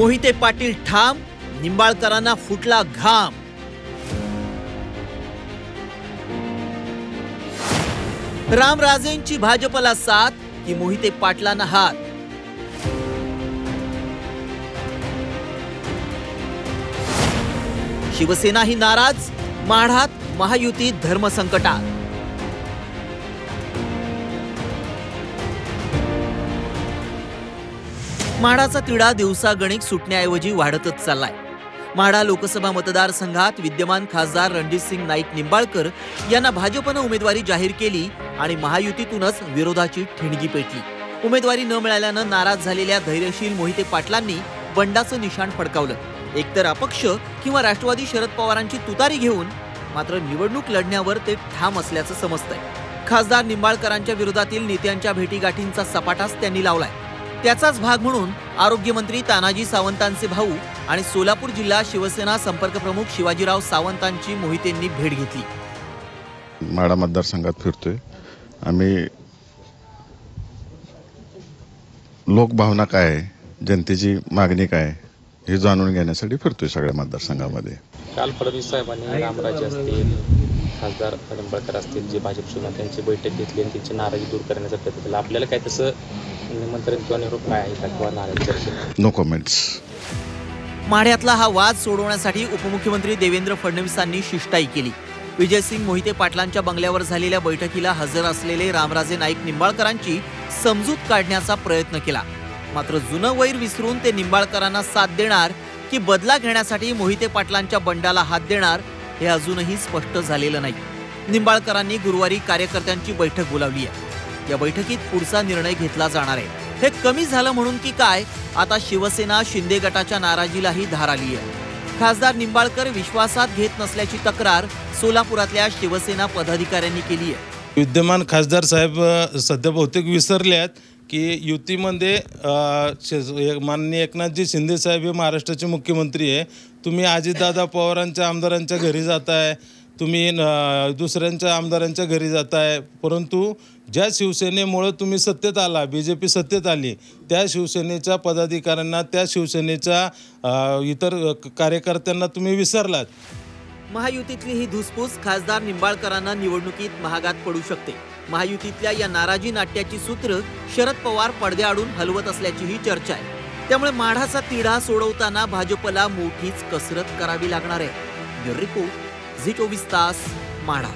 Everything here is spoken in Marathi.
मोहिते पाटील ठाम, निंबाळकरांना फुटला घाम। रामराजेंची भाजपला साथ की मोहिते पाटलांना हात। शिवसेना ही नाराज, माढात महायुतीत धर्मसंकटात। माढाचा तिढा दिवसागणिक सुटण्याऐवजी वाढतच चाललाय। माढा लोकसभा मतदारसंघात विद्यमान खासदार रणजितसिंग नाईक निंबाळकर यांना भाजपने उमेदवारी जाहीर केली आणि महायुतीतूनच विरोधाची ठिणगी पेटली। उमेदवारी न मिळाल्याने नाराज झालेल्या धैर्यशील मोहिते पाटलांनी बंडाचं निशाण फडकावलं। एकतर अपक्ष किंवा राष्ट्रवादी शरद पवारांची तुतारी घेऊन मात्र निवडणूक लढण्यावर ते ठाम असल्याचं समजतंय। खासदार निंबाळकरांच्या विरोधातील नेत्यांच्या भेटीगाठींचा सपाटाच त्यांनी लावलाय। त्याचाच भाग म्हणून आरोग्यमंत्री तानाजी सावंतांचे भाऊ आणि सोलापूर जिल्हा शिवसेना संपर्क प्रमुख शिवाजीराव सावंतांची मोहितेंनी भेट घेतली। माढा मतदारसंघात फिरतोय आम्ही, लोकभावना काय आहे, जनतेची मागणी काय आहे हे जाणून घेण्यासाठी फिरतोय सगळ्या मतदारसंघामध्ये। काल फडणवीस साहेबांनी रामराजे असतील, खासदार निंबाळकर असतील, जे भाजप सोबत त्यांची बैठक घेतली आणि त्यांची नाराजी दूर करण्याचा प्रयत्न केला। आपल्याला काय तसं निमंत्रण किंवा निरोप काय आहे किंवा नाराजी? No comments. माढ्यातला हा वाद सोडवण्यासाठी उपमुख्यमंत्री देवेंद्र फडणवीसांनी शिष्टाई केली। विजयसिंग मोहिते पाटलांच्या बंगल्यावर झालेल्या बैठकीला हजर असलेले रामराजे नाईक निंबाळकरांची समजूत काढण्याचा प्रयत्न केला। मात्र जुनं वैर विसरून ते निंबाळकरांना साथ देणार की बदला घेण्यासाठी मोहिते पाटलांच्या बंडाला हात देणार हे अजूनही स्पष्ट झालेलं नाही। निंबाळकरांनी गुरुवारी कार्यकर्त्यांची बैठक बोलावली आहे। या बैठकीत पुढचा निर्णय घेतला जाणार आहे। हे कमी झालं म्हणून की काय, आता शिवसेना शिंदे गटाच्या नाराजीलाही धार आली आहे। खासदार निंबाळकर विश्वासात घेत नसल्याची तक्रार सोलापुरातल्या शिवसेना पदाधिकाऱ्यांनी केली आहे। विद्यमान खासदार साहेब सध्या बहुतेक विसरले आहेत की युतीमध्ये माननीय एकनाथजी शिंदे साहेब हे महाराष्ट्राचे मुख्यमंत्री आहे। तुम्ही अजितदादा पवारांच्या आमदारांच्या घरी जाताय, तुम्ही दुसऱ्यांच्या आमदारांच्या घरी जाताय, परंतु ज्या शिवसेनेमुळे तुम्ही सत्तेत आला, बीजेपी सत्तेत आली, त्या शिवसेनेच्या पदाधिकाऱ्यांना, त्या शिवसेनेच्या इतर कार्यकर्त्यांना तुम्ही विसरलात। महायुतीतली ही धुसफूस खासदार निंबाळकरांना निवडणुकीत महागात पडू शकते। महायुतीतल्या या नाराजी नाट्याची सूत्र शरद पवार पडद्याआडून हलवत असल्याचीही चर्चा आहे। त्यामुळे माढाचा तिढा सोडवताना भाजपला मोठीच कसरत करावी लागणार आहे। ब्युरो रिपोर्ट, झी 24 तास, माढा।